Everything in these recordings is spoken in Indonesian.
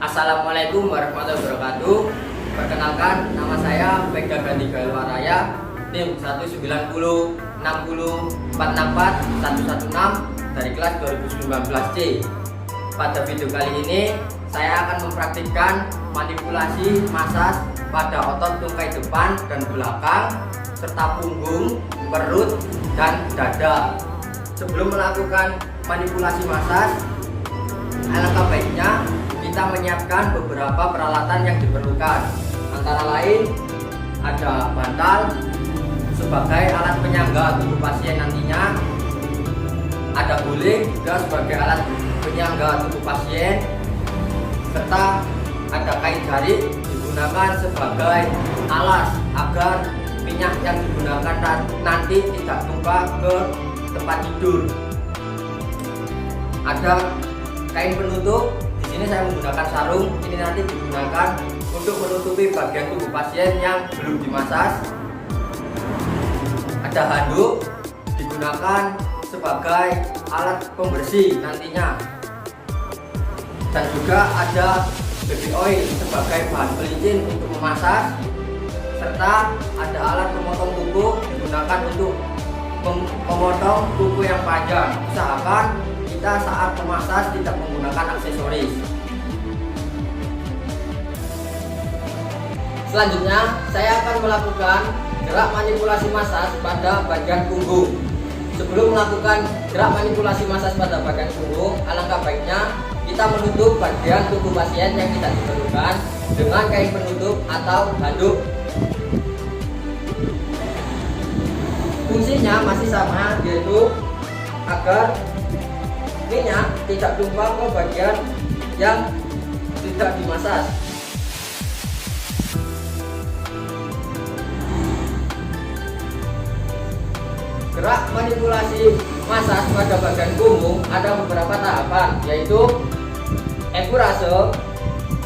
Assalamualaikum warahmatullahi wabarakatuh. Perkenalkan, nama saya Vega Gandhi Galwaraya, NIM 19060464116 dari kelas 2019C. Pada video kali ini saya akan mempraktikkan manipulasi masas pada otot tungkai depan dan belakang serta punggung, perut, dan dada. Sebelum melakukan manipulasi masas, alangkah baiknya kita menyiapkan beberapa peralatan yang diperlukan. Antara lain ada bantal sebagai alat penyangga tubuh pasien nantinya, ada guling juga sebagai alat penyangga tubuh pasien, serta ada kain jarik digunakan sebagai alas agar minyak yang digunakan nanti tidak tumpah ke tempat tidur. Ada kain penutup. Di sini saya menggunakan sarung. Ini nanti digunakan untuk menutupi bagian tubuh pasien yang belum dimasas. Ada handuk digunakan sebagai alat pembersih nantinya. Dan juga ada baby oil sebagai bahan pelicin untuk memasas, serta ada alat pemotong kuku digunakan untuk memotong kuku yang panjang. Usahakan kita saat memasas tidak menggunakan aksesoris. Selanjutnya saya akan melakukan gerak manipulasi masas pada bagian punggung. Sebelum melakukan gerak manipulasi masas pada bagian punggung, alangkah baiknya kita menutup bagian tubuh pasien yang tidak diperlukan dengan kain penutup atau handuk. Fungsinya masih sama, yaitu agar minyak tidak tumpah ke bagian yang tidak dimasas. Gerak manipulasi masas pada bagian punggung ada beberapa tahapan, yaitu efurase,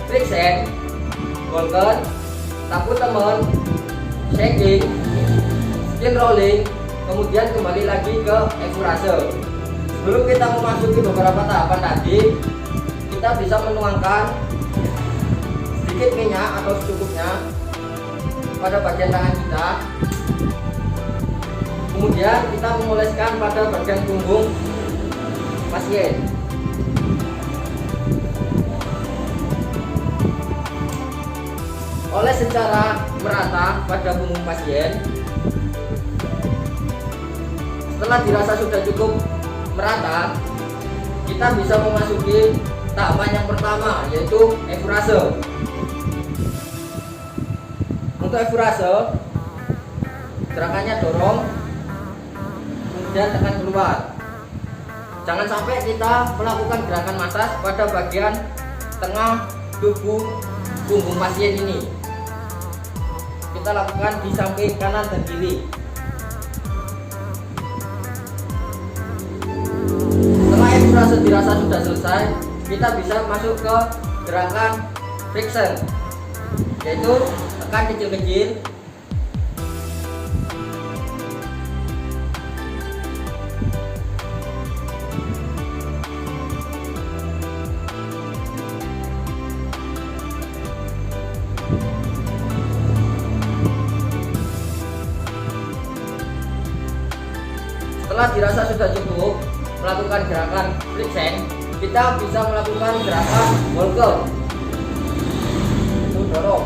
friction, Volken, tapu temen, shaking, skin rolling, kemudian kembali lagi ke efurase. Sebelum kita memasuki beberapa tahapan tadi, kita bisa menuangkan sedikit minyak atau secukupnya pada bagian tangan kita. Kemudian kita memoleskan pada bagian punggung pasien. Oles secara merata pada punggung pasien. Setelah dirasa sudah cukup merata, kita bisa memasuki tahapan yang pertama, yaitu efurase. Untuk efurase, gerakannya dorong, kemudian tekan keluar. Jangan sampai kita melakukan gerakan masas pada bagian tengah tubuh punggung pasien ini. Kita lakukan di samping kanan dan kiri. Setelah efurase dirasa sudah selesai, kita bisa masuk ke gerakan friction, yaitu tekan kecil-kecil. Setelah dirasa sudah cukup melakukan gerakan friction, kita bisa melakukan gerakan Volken, untuk dorong.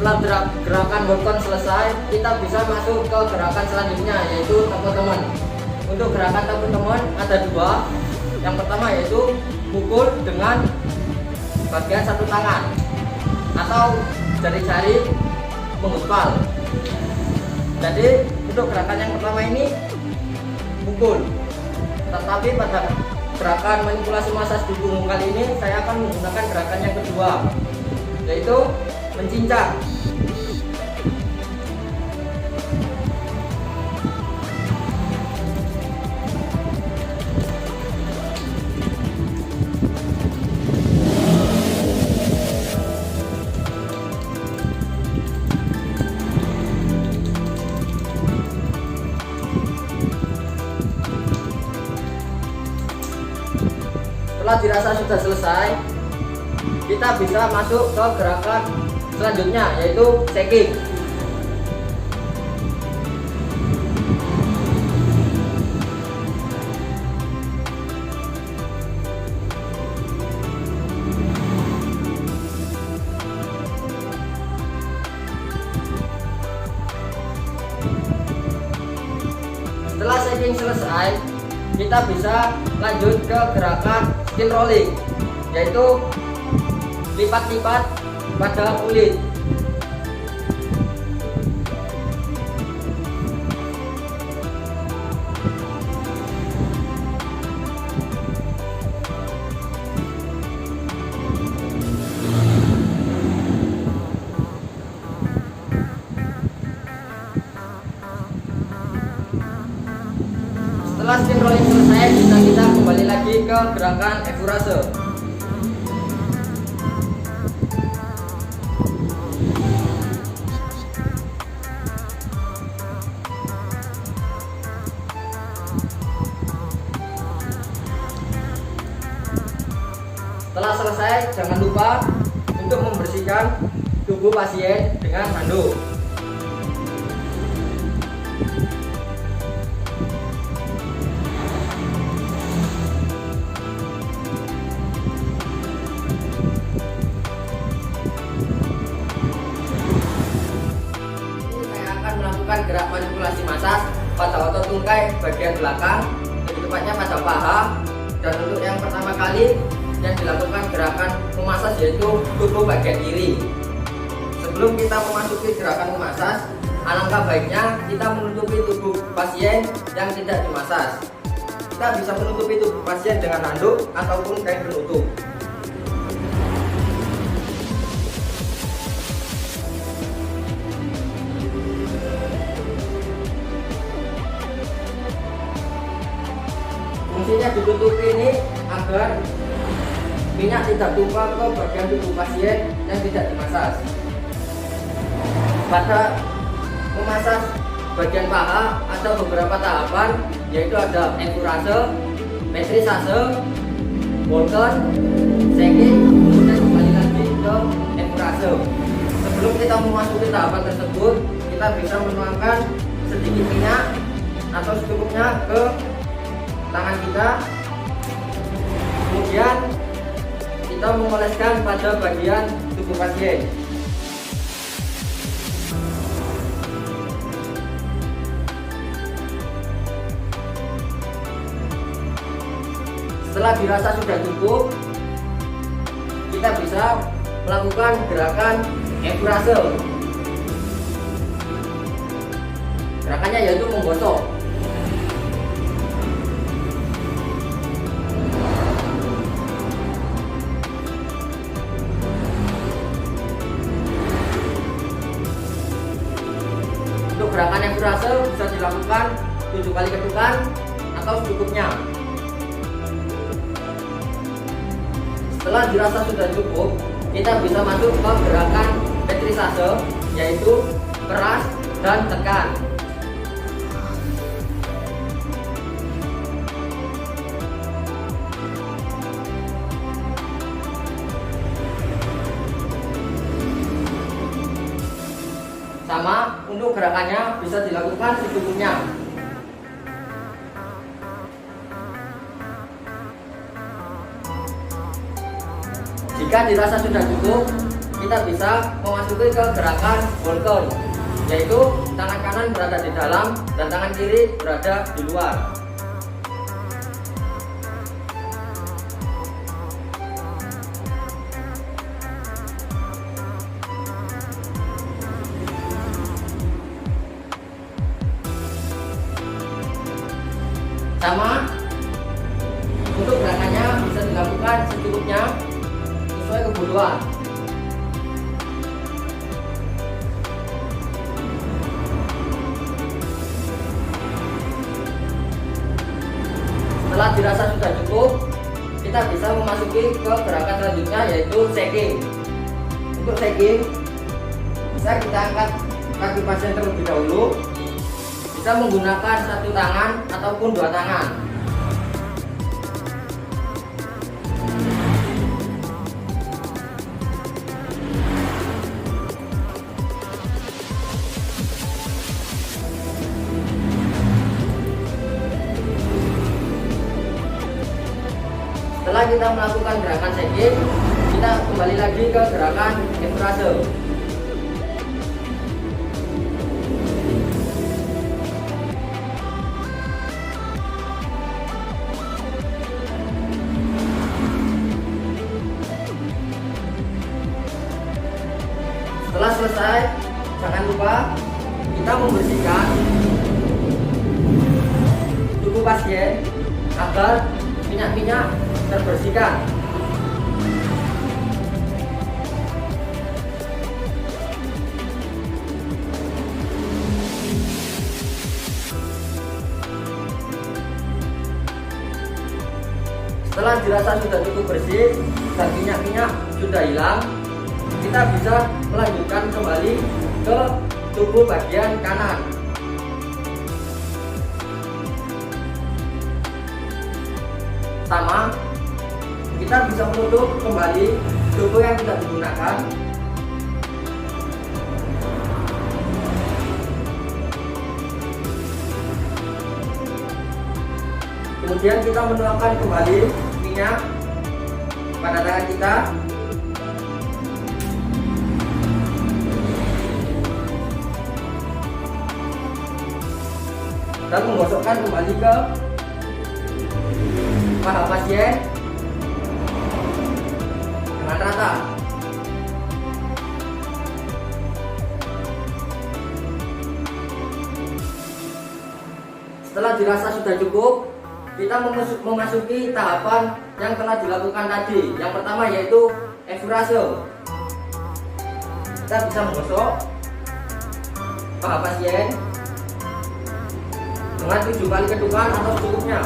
Setelah gerakan Volken selesai, kita bisa masuk ke gerakan selanjutnya, yaitu tapu temen. Untuk gerakan tapu temen ada dua. Yang pertama yaitu pukul dengan bagian satu tangan atau jari-jari menggempal. Jadi untuk gerakan yang pertama ini pukul. Tetapi pada gerakan manipulasi masas di punggung kali ini saya akan menggunakan gerakan yang kedua, yaitu mencincang. Setelah dirasa sudah selesai, kita bisa masuk ke gerakan selanjutnya, yaitu shaking. Setelah shaking selesai, kita bisa lanjut ke gerakan skin rolling, yaitu lipat-lipat pada kulit. Setelah skin rolling selesai, kita kembali lagi ke gerakan Evurase. Setelah selesai, jangan lupa untuk membersihkan tubuh pasien dengan handuk. Gerak manipulasi masas pada otot tungkai bagian belakang, lebih tepatnya pada paha. Dan untuk yang pertama kali yang dilakukan gerakan memasas yaitu tubuh bagian kiri. Sebelum kita memasuki gerakan memasas, alangkah baiknya kita menutupi tubuh pasien yang tidak dimasas. Kita bisa menutupi tubuh pasien dengan handuk ataupun kain penutup. Fungsinya ditutup ini agar minyak tidak tumpah ke bagian tubuh pasien yang tidak dimasas. Pada memasas bagian paha ada beberapa tahapan, yaitu ada Evurase, metrisase, Volken, shaking, kemudian kembali lagi ke Evurase. Sebelum kita memasuki tahapan tersebut, kita bisa menuangkan sedikit minyak atau secukupnya ke tangan kita, kemudian kita mengoleskan pada bagian tubuh pasien. Setelah dirasa sudah cukup, kita bisa melakukan gerakan Evurase. Gerakannya yaitu menggosok. Gerakan Evurase bisa dilakukan 7 kali ketukan atau secukupnya. Setelah dirasa sudah cukup, kita bisa masuk ke gerakan metrisase, yaitu keras dan tekan. Sama, untuk gerakannya bisa dilakukan secukupnya. Jika dirasa sudah cukup, kita bisa memasuki ke gerakan Volken, yaitu tangan kanan berada di dalam dan tangan kiri berada di luar. Sama, untuk gerakannya bisa dilakukan secukupnya sesuai kebutuhan. Setelah dirasa sudah cukup, kita bisa memasuki ke gerakan selanjutnya, yaitu shaking. Untuk shaking, bisa kita angkat kaki pasien terlebih dahulu. Bisa menggunakan satu tangan ataupun dua tangan. Setelah kita melakukan gerakan shaking, kita kembali lagi ke gerakan efrase. Setelah selesai, jangan lupa kita membersihkan tubuh pasien agar minyak-minyak terbersihkan. Setelah dirasa sudah cukup bersih dan minyak-minyak sudah hilang, kita bisa melanjutkan kembali ke tubuh bagian kanan. Sama, kita bisa menutup kembali tubuh yang tidak digunakan. Kemudian kita menuangkan kembali minyak pada tangan kita. Dan menggosokkan kembali ke paha pasien dengan rata. Setelah dirasa sudah cukup, kita memasuki tahapan yang telah dilakukan tadi. Yang pertama yaitu efrase. Kita bisa menggosok paha pasien dengan 7 kali ketukan atau cukupnya.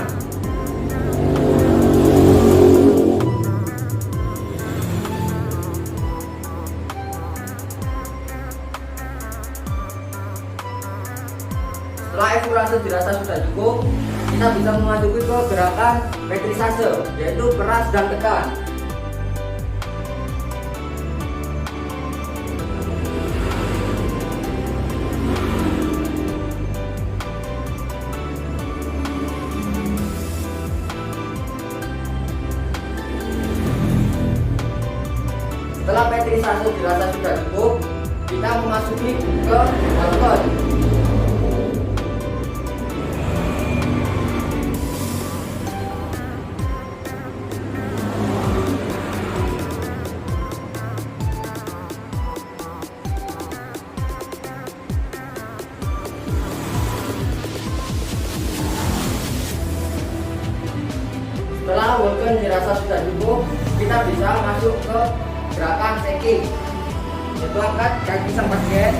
Setelah efrase dirasa sudah cukup, kita bisa memasuki ke gerakan metrisase, yaitu peras dan tekan. Setelah metrisase dirasa sudah cukup, kita memasuki ke walkout. Setelah walkout dirasa sudah cukup, kita bisa masuk ke gerakan shaking, yaitu angkat kaki sang pasien,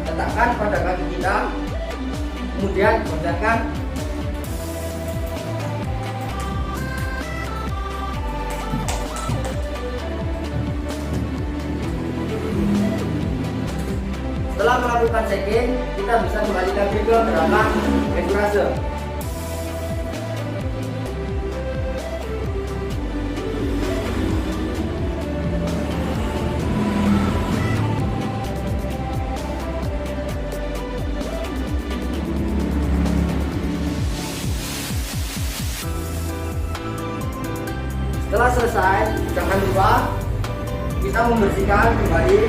letakkan pada kaki kita, kemudian goncangkan. Setelah melakukan shaking, kita bisa kembali lagi ke gerakan efrase. Setelah selesai, jangan lupa kita membersihkan kembali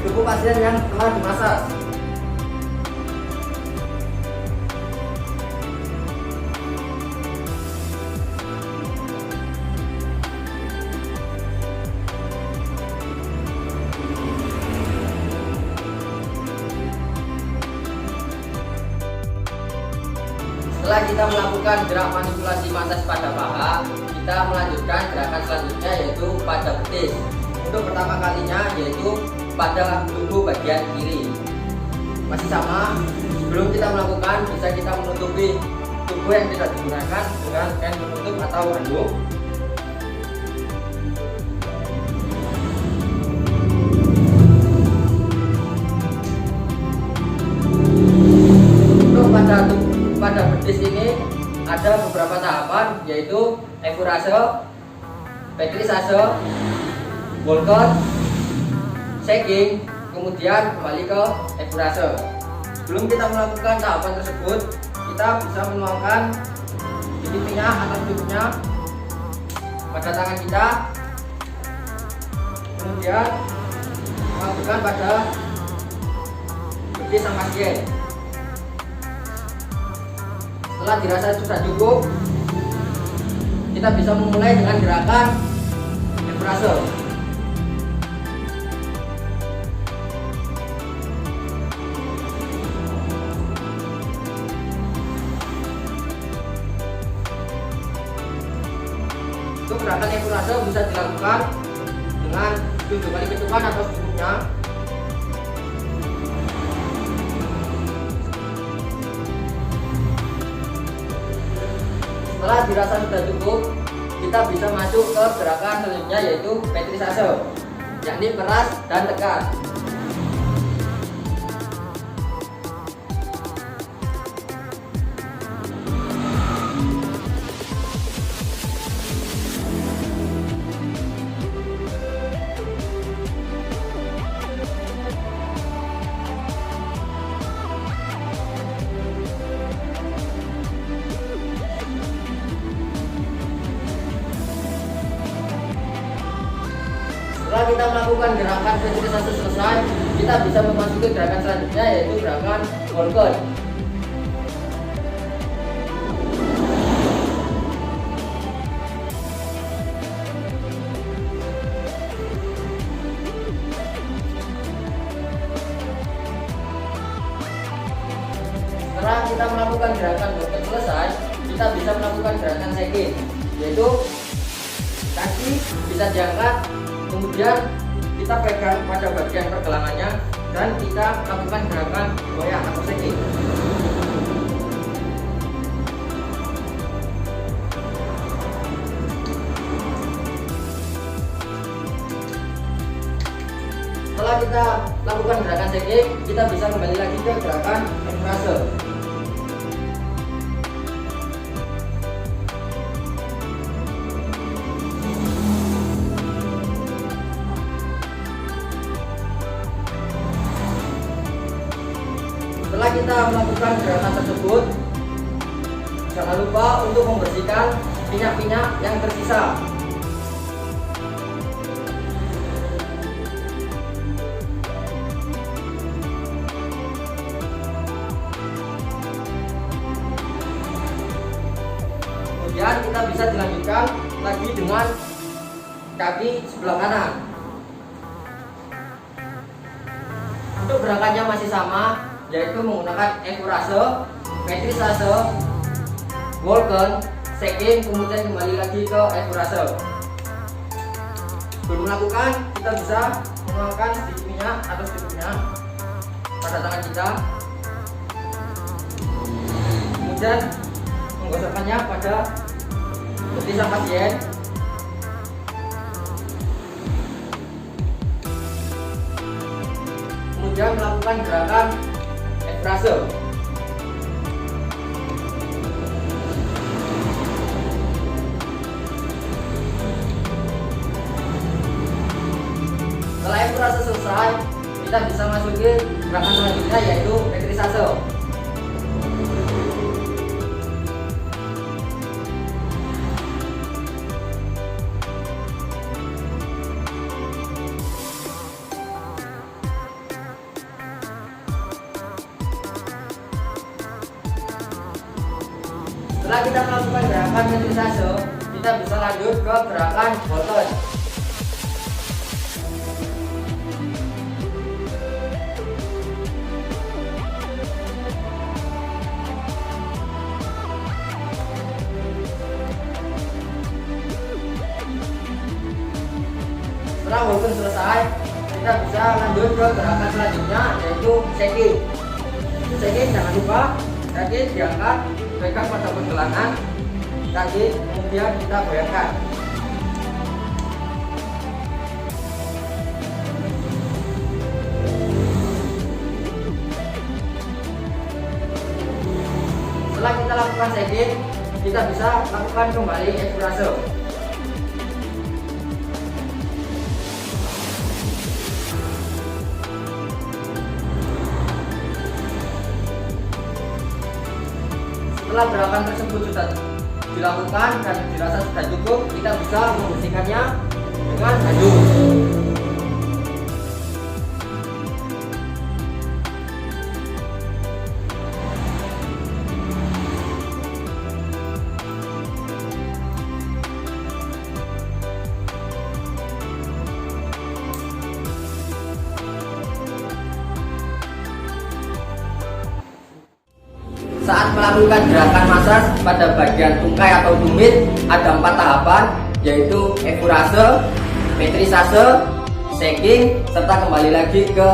tubuh pasien yang telah dimasas. Setelah kita melakukan gerak manipulasi masas pada paha, kita melanjutkan gerakan selanjutnya yaitu pada betis. Untuk pertama kalinya yaitu pada tubuh bagian kiri. Masih sama, sebelum kita melakukan bisa kita menutupi tubuh yang tidak digunakan dengan kain penutup atau handuk. Untuk pada betis ini ada beberapa tahapan yaitu efrase, metrisase, walkout, shaking, kemudian kembali ke efrase. Sebelum kita melakukan tahapan tersebut, kita bisa menuangkan bibit minyak atau cukupnya. pada tangan kita, kemudian masukkan pada betis sang pasien. Setelah dirasa sudah cukup, kita bisa memulai dengan gerakan enfrase. Untuk gerakan enfrase bisa dilakukan dengan 7 kali ketukan atau secukupnya. Setelah dirasa sudah cukup, kita bisa masuk ke gerakan selanjutnya, yaitu petrisase, yakni peras dan tekan. Setelah kita melakukan gerakan petrisase selesai, kita bisa memasuki gerakan selanjutnya, yaitu gerakan Walken. Setelah kita melakukan gerakan Walken selesai, kita bisa melakukan gerakan shaking, yaitu kaki bisa diangkat, kemudian kita pegang pada bagian pergelangannya dan kita lakukan gerakan goyang atau shaking. Setelah kita lakukan gerakan shaking, kita bisa kembali lagi ke gerakan enfrase. Setelah kita melakukan gerakan tersebut, jangan lupa untuk membersihkan minyak-minyak yang tersisa. Kemudian kita bisa dilanjutkan lagi dengan kaki sebelah kanan. Untuk gerakannya masih sama, yaitu menggunakan enfrase, petrisase, Walken, shaking, kemudian kembali lagi ke enfrase. Sebelum melakukan, kita bisa menggunakan sedikit minyak atau secukupnya pada tangan kita, kemudian menggosokkannya pada betis sang pasien. Kemudian melakukan gerakan enfrase. Setelah enfrase selesai, kita bisa masuki gerakan selanjutnya, yaitu petrisase. Setelah kita melakukan gerakan petrisase, kita bisa lanjut ke gerakan Walken. Setelah Walken selesai, kita bisa lanjut ke gerakan selanjutnya, yaitu shaking. Shaking, jangan lupa kaki diangkat, pegang pada pergelangan kaki, kemudian kita goyangkan. Setelah kita lakukan shaking, kita bisa lakukan kembali enfrase. Setelah gerakan tersebut sudah dilakukan dan dirasa sudah cukup, kita bisa membersihkannya dengan handuk. Saat melakukan gerakan masas pada bagian tungkai atau tumit ada 4 tahapan, yaitu efurase, metrisase, shaking, serta kembali lagi ke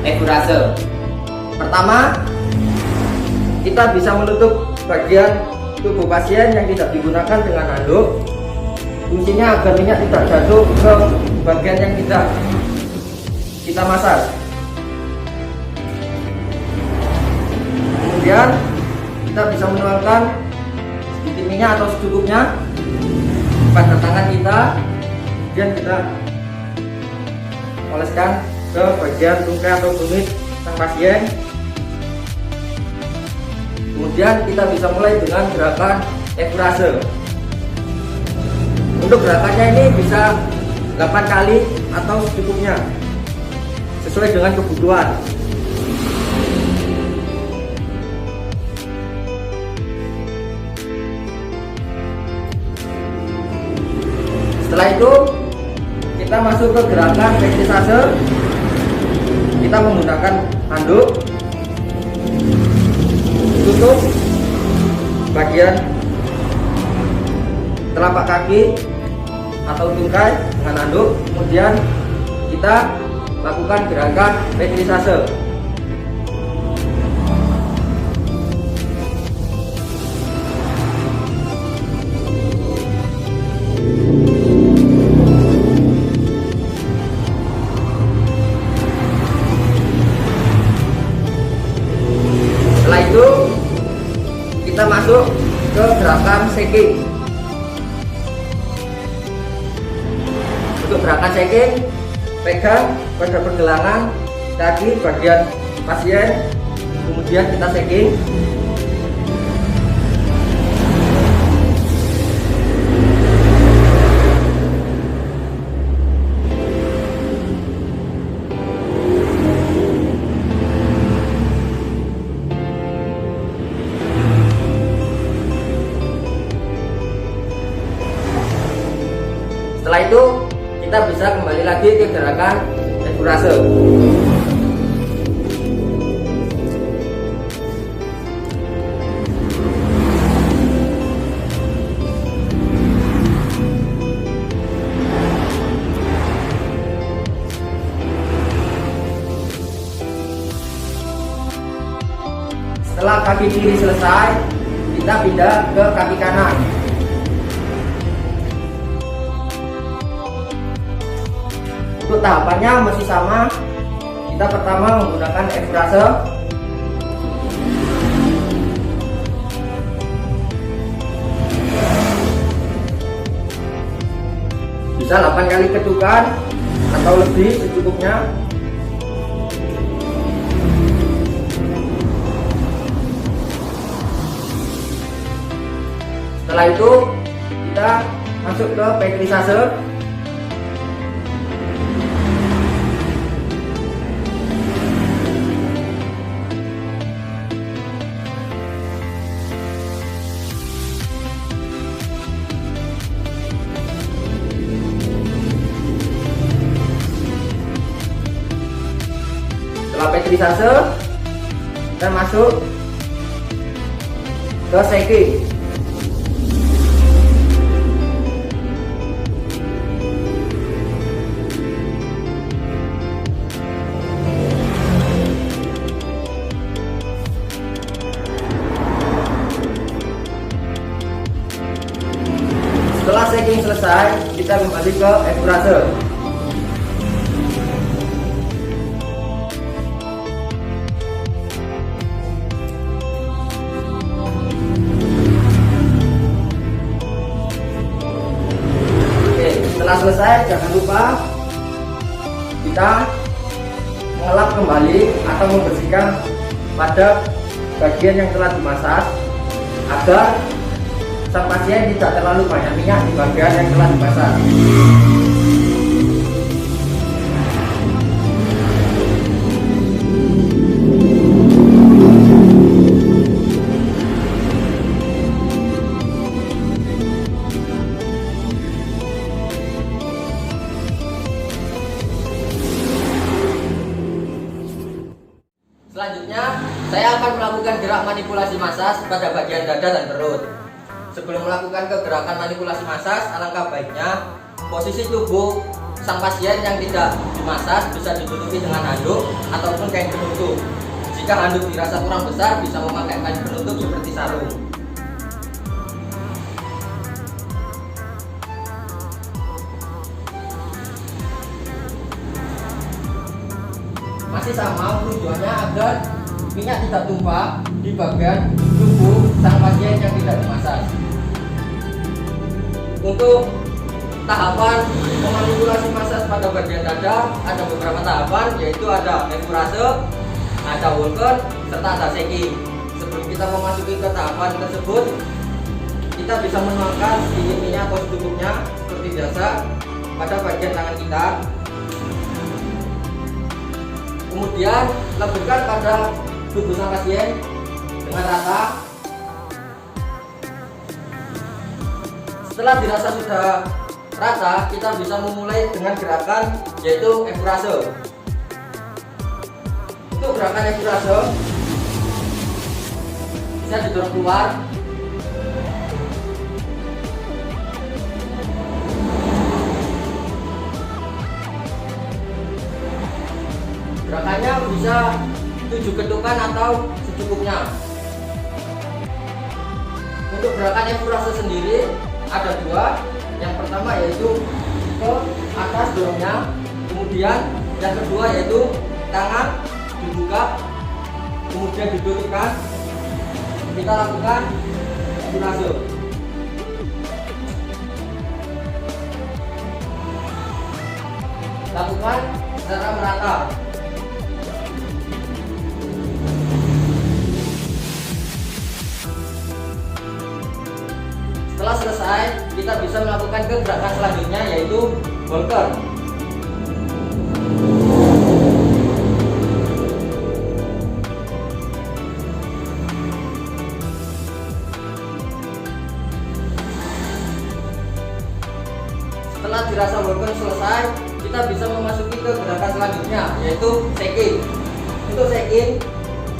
efurase. Pertama, kita bisa menutup bagian tubuh pasien yang tidak digunakan dengan handuk. Fungsinya agar minyak tidak jatuh ke bagian yang tidak kita masas. Kemudian kita bisa menuangkan sedikit minyak atau secukupnya pada tangan kita, kemudian kita oleskan ke bagian tungkai atau tumit sang pasien. Kemudian kita bisa mulai dengan gerakan efurase. Untuk gerakannya ini bisa 8 kali atau secukupnya, sesuai dengan kebutuhan. Setelah itu kita masuk ke gerakan metrisase. Kita menggunakan handuk, tutup bagian telapak kaki atau tungkai dengan handuk. Kemudian kita lakukan gerakan metrisase. Setelah itu kita masuk ke gerakan shaking. Untuk gerakan shaking, pegang pada pergelangan kaki bagian pasien, kemudian kita shaking. Setelah itu kita bisa kembali lagi ke gerakan efurase. Setelah kaki kiri selesai, kita pindah ke kaki kanan. Untuk tahapannya masih sama. Kita pertama menggunakan efurase. Bisa 8 kali ketukan atau lebih secukupnya. Setelah itu kita masuk ke metrisase. Setelah metrisase, kita masuk ke shaking. Setelah shaking selesai, kita kembali ke efurase. Setelah selesai, jangan lupa kita mengelap kembali atau membersihkan pada bagian yang telah dimasas agar sang pasien tidak terlalu banyak minyak di bagian yang telah dimasak. Selanjutnya, saya akan melakukan gerak manipulasi masas pada bagian dada dan perut. Sebelum melakukan gerakan manipulasi masas, alangkah baiknya posisi tubuh sang pasien yang tidak dimasas bisa ditutupi dengan handuk ataupun kain penutup. Jika handuk dirasa kurang besar, bisa memakai kain penutup seperti sarung. Masih sama, tujuannya agar minyak tidak tumpah di bagian tubuh sang pasien yang tidak dimasas. Untuk tahapan memanipulasi masas pada bagian dada ada beberapa tahapan, yaitu ada efurase, ada Walker, serta ada shaking. Sebelum kita memasuki ke tahapan tersebut, kita bisa menuangkan sedikit minyak atau secukupnya seperti biasa pada bagian tangan kita. Kemudian leburkan pada tubuh sang pasien dengan rata. Setelah dirasa sudah rata, kita bisa memulai dengan gerakan yaitu efurase. Untuk gerakan efurase bisa didorong keluar. Gerakannya bisa 7 ketukan atau secukupnya. Untuk gerakan efurase sendiri ada dua. Yang pertama yaitu ke atas dorongnya, kemudian yang kedua yaitu tangan dibuka kemudian didudukkan. Kita lakukan efurase. Lakukan secara merata. Setelah selesai, kita bisa melakukan gerakan selanjutnya yaitu Walker. Setelah dirasa Walker selesai, kita bisa memasuki ke gerakan selanjutnya yaitu shaking. Untuk shaking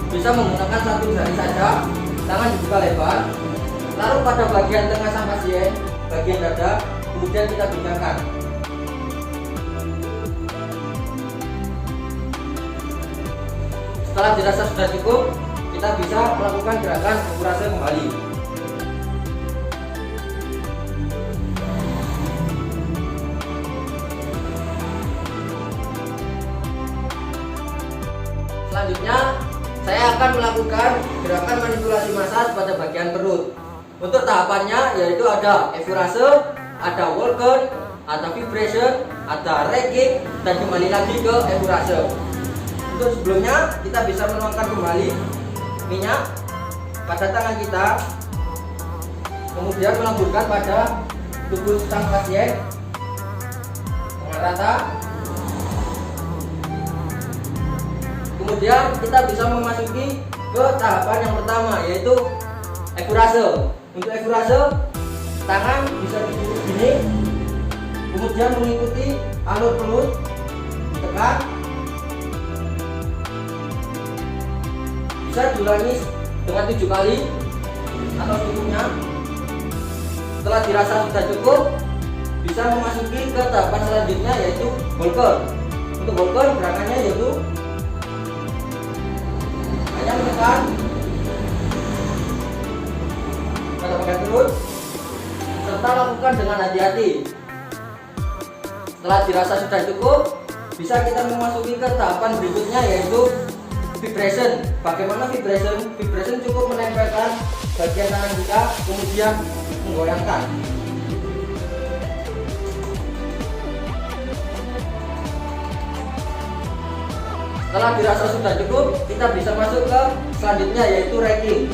bisa menggunakan satu jari saja, tangan dibuka lebar. Lalu pada bagian tengah sang pasien, bagian dada, kemudian kita gunakan. Setelah dirasa sudah cukup, kita bisa melakukan gerakan efurase kembali. Selanjutnya, saya akan melakukan gerakan manipulasi masas pada bagian perut. Untuk tahapannya yaitu ada efurase, ada Walker, ada vibration, ada ragging, dan kembali lagi ke efurase. Untuk sebelumnya kita bisa menuangkan kembali minyak pada tangan kita, kemudian meleburkan pada tubuh sang pasien dengan rata. Kemudian kita bisa memasuki ke tahapan yang pertama yaitu efurase. Untuk efurase, tangan bisa ditutup gini, kemudian mengikuti alur perut, tekan. Bisa diulangi dengan 7 kali atau cukupnya. Setelah dirasa sudah cukup, bisa memasuki ke tahapan selanjutnya yaitu Walker. Untuk Walker gerakannya yaitu hanya menekan pada bagian perut serta lakukan dengan hati-hati. Setelah dirasa sudah cukup, bisa kita memasuki ke tahapan berikutnya yaitu vibration. Bagaimana vibration? Vibration cukup menempelkan bagian tangan kita kemudian menggoyangkan. Setelah dirasa sudah cukup, kita bisa masuk ke selanjutnya yaitu ragging.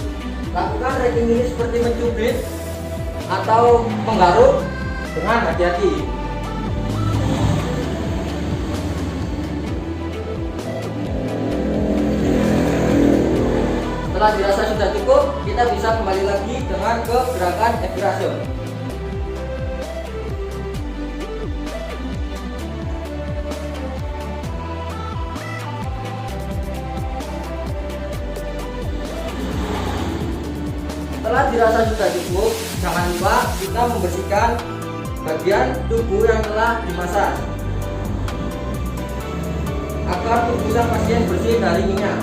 Lakukan ragging ini seperti mencubit atau menggaruk dengan hati-hati. Setelah dirasa sudah cukup, kita bisa kembali lagi dengan ke gerakan aspirasi. Setelah dirasa sudah cukup, jangan lupa kita membersihkan bagian tubuh yang telah dimasaj agar tubuh sang pasien bersih dari minyak.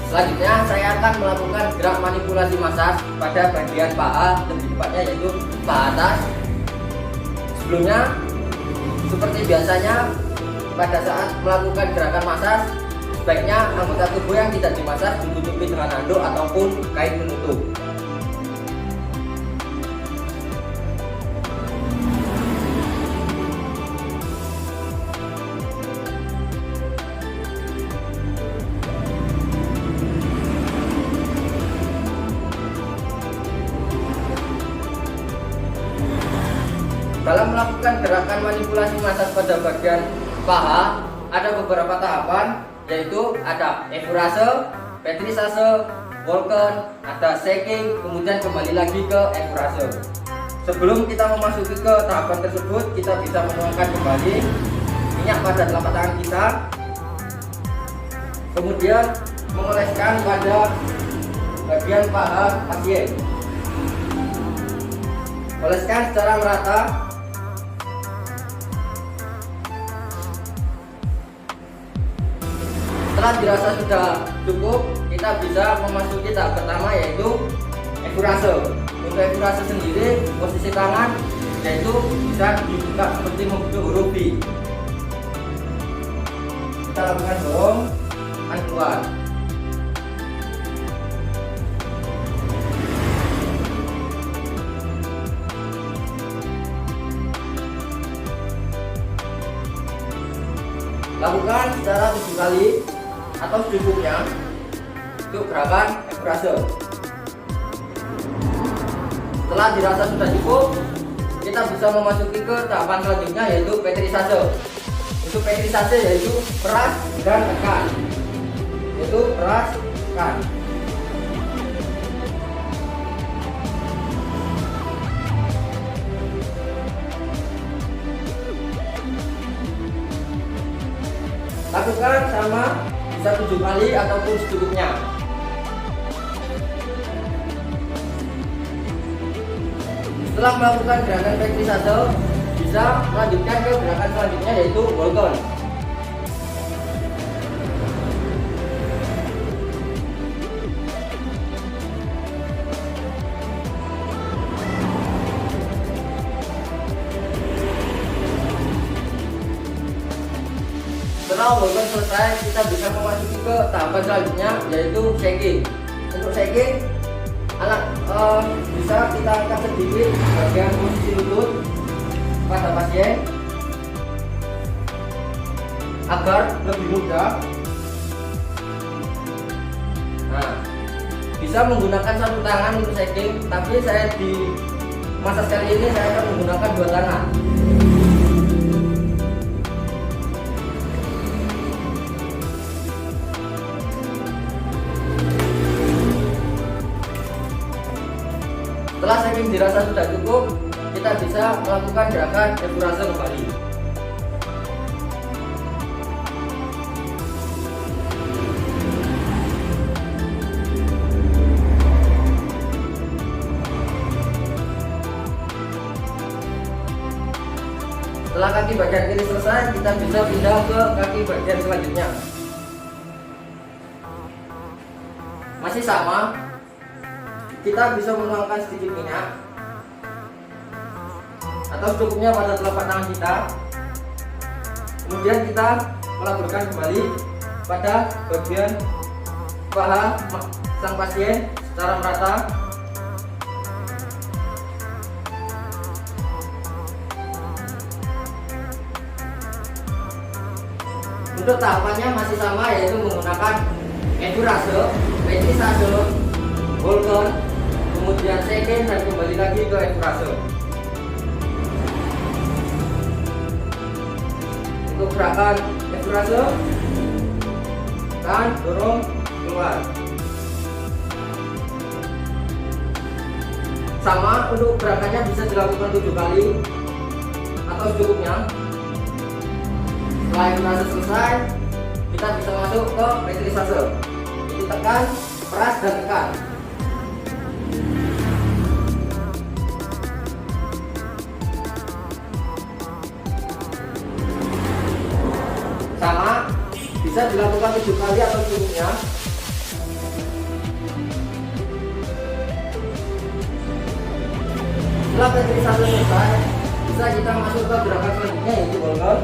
Selanjutnya saya akan melakukan gerak manipulasi masaj pada bagian paha, lebih tepatnya yaitu paha atas. Sebelumnya, seperti biasanya pada saat melakukan gerakan masaj, sebaiknya anggota tubuh yang tidak dimasaj ditutupi dengan handuk ataupun kain penutup. Dalam melakukan gerakan manipulasi masaj pada bagian paha, ada beberapa tahapan, yaitu ada efurase, petrisase, Volken, ada shaking, kemudian kembali lagi ke efurase. Sebelum kita memasuki ke tahapan tersebut, kita bisa menuangkan kembali minyak pada telapak tangan kita, kemudian mengoleskan pada bagian paha pasien. Oleskan secara merata. Setelah dirasa sudah cukup, kita bisa memasuki tahap pertama, yaitu efurase. Untuk efurase sendiri, posisi tangan yaitu bisa dibuka seperti membentuk huruf V. Kita lakukan dorong dan keluar. Lakukan secara 7 kali atau secukupnya untuk gerakan efurase. Setelah dirasa sudah cukup, kita bisa memasuki ke tahapan selanjutnya, yaitu petrisase. Untuk petrisase yaitu peras dan tekan. Yaitu peras, tekan. Lakukan sama, bisa 7 kali ataupun secukupnya. Setelah melakukan gerakan petrisase, bisa melanjutkan ke gerakan selanjutnya, yaitu Volken. Setelah Volken selesai, kita bisa memasuki ke tahapan selanjutnya, yaitu shaking. Untuk shaking, bisa kita angkat sedikit bagian posisi lutut pada pasien agar lebih mudah. Nah, bisa menggunakan satu tangan untuk shaking, tapi saya di masa kali ini saya akan menggunakan 2 tangan. Setelah shaking dirasa sudah cukup, kita bisa melakukan gerakan efurase kembali. Setelah kaki bagian kiri selesai, kita bisa pindah ke kaki bagian selanjutnya. Masih sama, kita bisa menuangkan sedikit minyak atau cukupnya pada telapak tangan kita. Kemudian kita melaburkan kembali pada bagian paha sang pasien secara merata. Untuk tahapannya masih sama, yaitu menggunakan endurase, petrisase, Volcon, kemudian shaking dan kembali lagi ke endurase. Untuk gerakan endurase, tahan, dorong, keluar. Sama, untuk gerakannya bisa dilakukan 7 kali atau secukupnya. Setelah endurase selesai, kita bisa masuk ke petrisase. Jadi tekan, peras dan tekan. Sama, bisa dilakukan 7 kali atau secukupnya. Setelah petrisase selesai, bisa kita masuk ke gerakan selanjutnya, yaitu Volcon.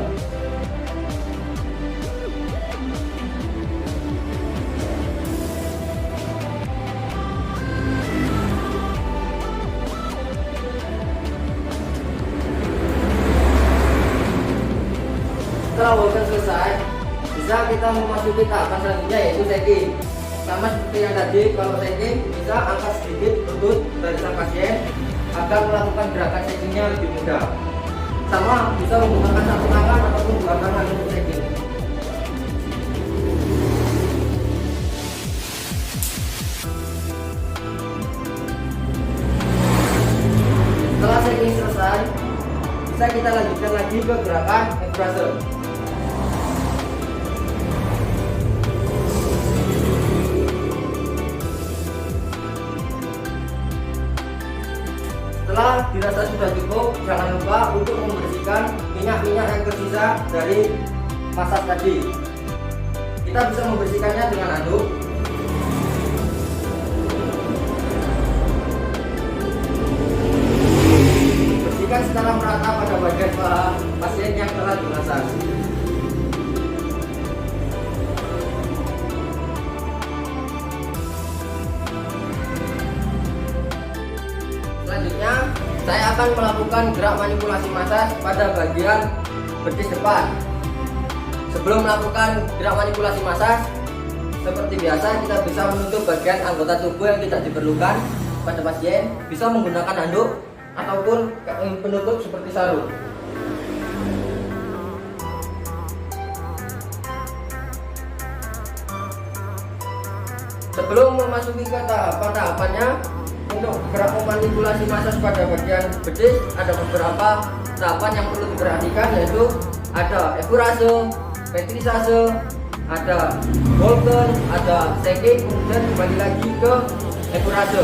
Setelah Volcon selesai, bisa kita memasuki tahapan selanjutnya, yaitu shaking. Sama seperti yang tadi, kalau shaking bisa angkat sedikit lutut dari sang pasien agar melakukan gerakan shakingnya lebih mudah. Sama, bisa menggunakan satu tangan ataupun 2 tangan untuk shaking. Setelah shaking selesai, bisa kita lanjutkan lagi ke gerakan endurase. Setelah dirasa sudah cukup, jangan lupa untuk membersihkan minyak-minyak yang tersisa dari masas tadi. Kita bisa membersihkannya dengan handuk. Bersihkan secara merata pada bagian paha pasien yang telah dimasas. Selanjutnya, saya akan melakukan gerak manipulasi masas pada bagian betis depan. Sebelum melakukan gerak manipulasi masas, seperti biasa kita bisa menutup bagian anggota tubuh yang tidak diperlukan pada pasien, bisa menggunakan handuk ataupun penutup seperti sarung. Sebelum memasuki ke tahapan-tahapannya, untuk gerak memanipulasi masas pada bagian betis ada beberapa tahapan yang perlu diperhatikan, yaitu ada endurase, petrisase, ada Volcon, ada shaking, kemudian kembali lagi ke endurase.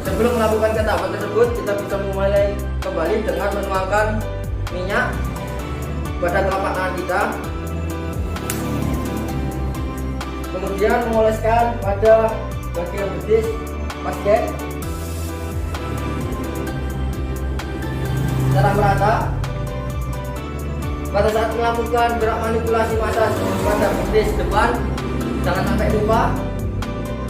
Sebelum melakukan tahapan tersebut, kita bisa memulai kembali dengan menuangkan minyak pada telapak tangan kita, kemudian mengoleskan pada bagian betis pasien secara merata. Pada saat melakukan gerak manipulasi masas pada betis depan, jangan sampai lupa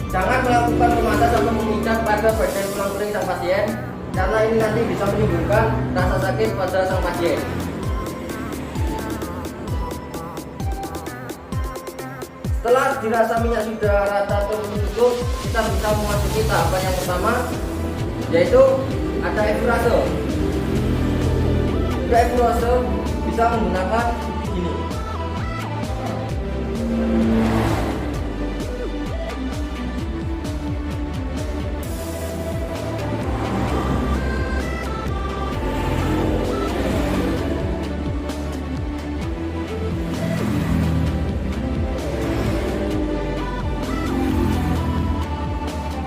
jangan melakukan memasak atau memijat pada bagian tulang kering sang pasien, karena ini nanti bisa menimbulkan rasa sakit pada sang pasien. Setelah dirasa minyak sudah rata atau cukup, kita bisa memasuki tahapan yang pertama, yaitu ada endurase. Untuk endurase bisa menggunakan ini.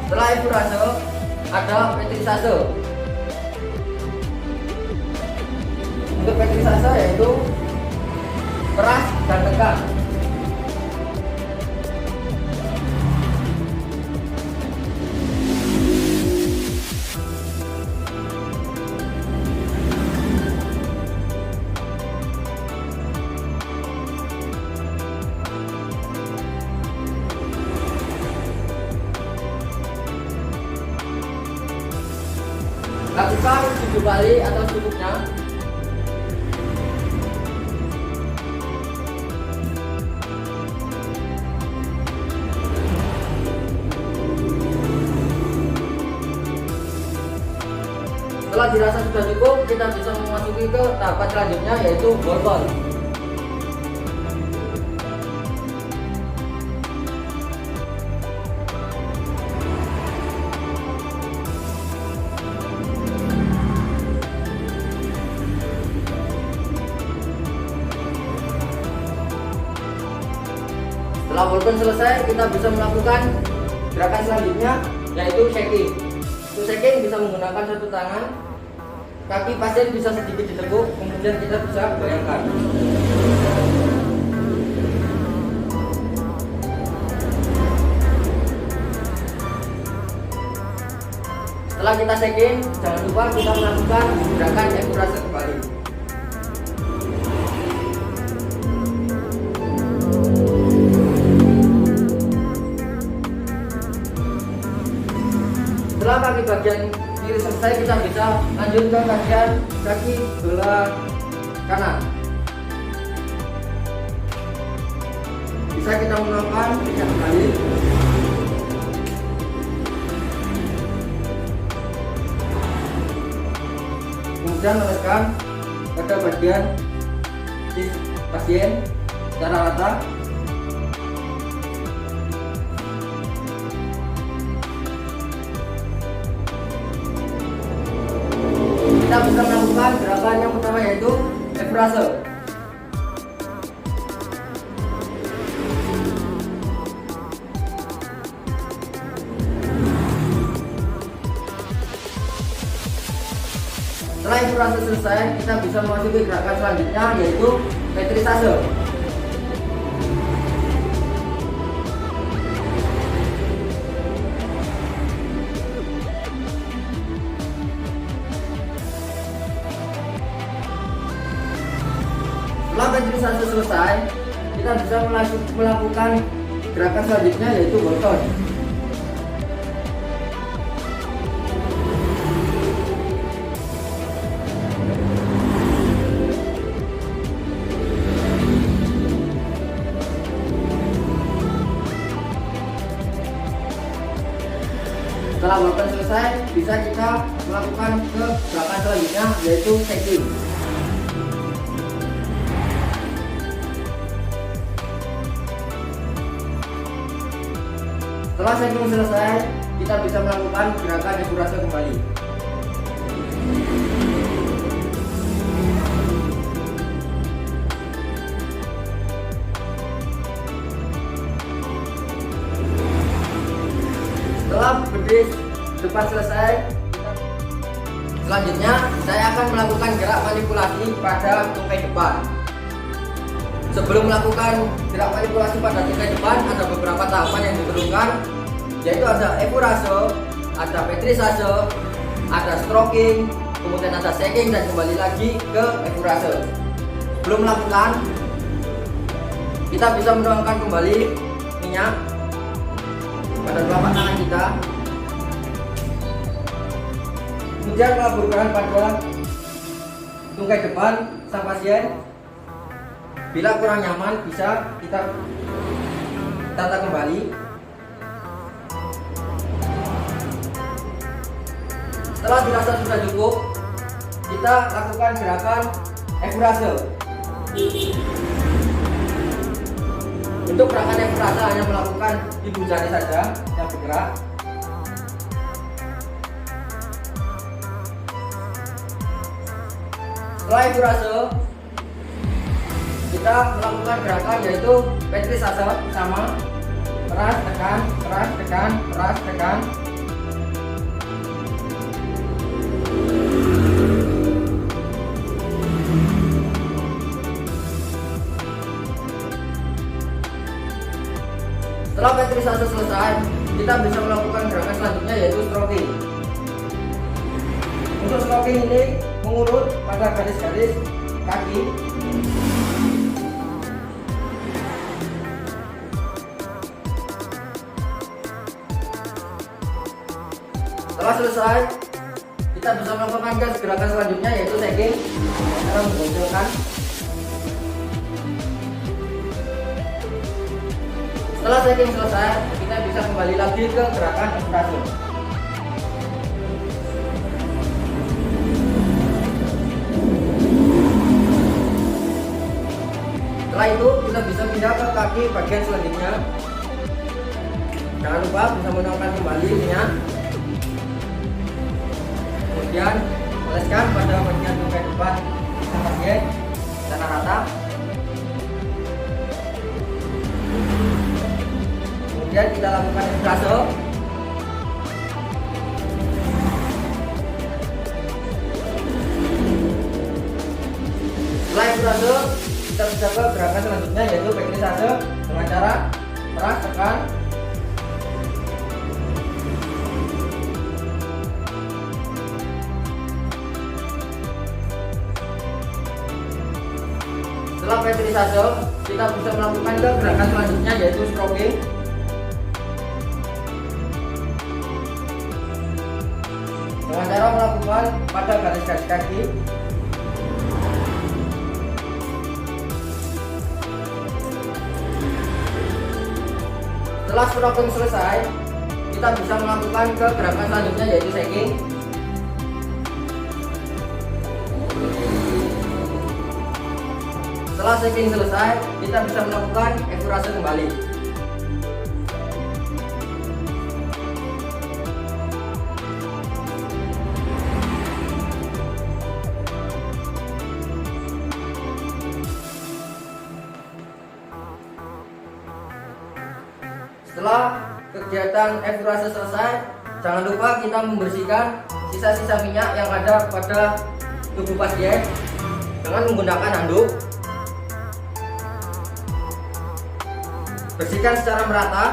Setelah endurase ada petrisase. Untuk petrisase yaitu peras dan tekan. Lakukan 7 kali atau secukupnya. Setelah dirasa sudah cukup, kita bisa memasuki ke tahapan selanjutnya, yaitu botol. Setelah ballpen selesai, kita bisa melakukan gerakan selanjutnya, yaitu shaking. Untuk shaking bisa menggunakan satu tangan, kaki pasien bisa sedikit ditekuk, kemudian kita bisa goyangkan. Setelah kita shaking, jangan lupa kita melakukan gerakan akurasi kembali. Setelah kaki bagian kiri selesai, kita bisa lanjut ke bagian kaki belah kanan. Bisa kita melakukan pijat kembali. Kemudian menekan pada bagian pasien secara rata. Kita bisa melakukan gerakan yang pertama, yaitu efrase. Setelah efrase selesai, kita bisa memasuki gerakan selanjutnya, yaitu petrisase. Setelah petrisase selesai, kita bisa melakukan gerakan selanjutnya, yaitu boton. Setelah boton selesai, bisa kita melakukan ke gerakan selanjutnya, yaitu shaking. Setelah shaking selesai, kita bisa melakukan gerakan akurasi kembali. Setelah berdiri depan selesai, selanjutnya saya akan melakukan gerak manipulasi pada tungkai depan. Sebelum melakukan gerak manipulasi pada tungkai depan, ada beberapa tahapan yang diperlukan, yaitu ada efurase, ada petrisase, ada stroking, kemudian ada shaking, dan kembali lagi ke efurase. Sebelum melakukan, kita bisa menuangkan kembali minyak pada telapak tangan kita, kemudian melaburkan pada tungkai depan sang pasien. Bila kurang nyaman, bisa kita tata kembali. Setelah dirasa sudah cukup, kita lakukan gerakan efurase. Untuk gerakan efurase hanya melakukan ibu jari saja yang bergerak. Setelah efurase, kita melakukan gerakan, yaitu petrisase, sama peras tekan, peras tekan, peras tekan. Setelah petrisase selesai, kita bisa melakukan gerakan selanjutnya, yaitu stroking. Untuk stroking ini mengurut pada garis-garis kaki. Setelah selesai, kita bisa melakukan gerakan selanjutnya, yaitu shaking, cara menggoncangkan. Setelah shaking selesai, kita bisa kembali lagi ke gerakan efrase. Setelah itu kita bisa pindah ke kaki bagian selanjutnya. Jangan lupa bisa menekan kembali minyak. Kemudian oleskan pada bagian tungkai depan pasien secara rata. Kemudian kita lakukan espresso. Setelah espresso, kita bisa ke gerakan selanjutnya yaitu pekrisase dengan cara peras tekan. Setelah pekrisase, kita bisa melakukan ke gerakan selanjutnya yaitu stroking. Dengan cara melakukan pada garis-garis kaki. Setelah stroking selesai, kita bisa melakukan ke gerakan selanjutnya yaitu shaking. Setelah shaking selesai, kita bisa melakukan eksplorasi kembali. Setelah kegiatan eksplorasi selesai, jangan lupa kita membersihkan sisa-sisa minyak yang ada pada tubuh pasien dengan menggunakan handuk. Bersihkan secara merata.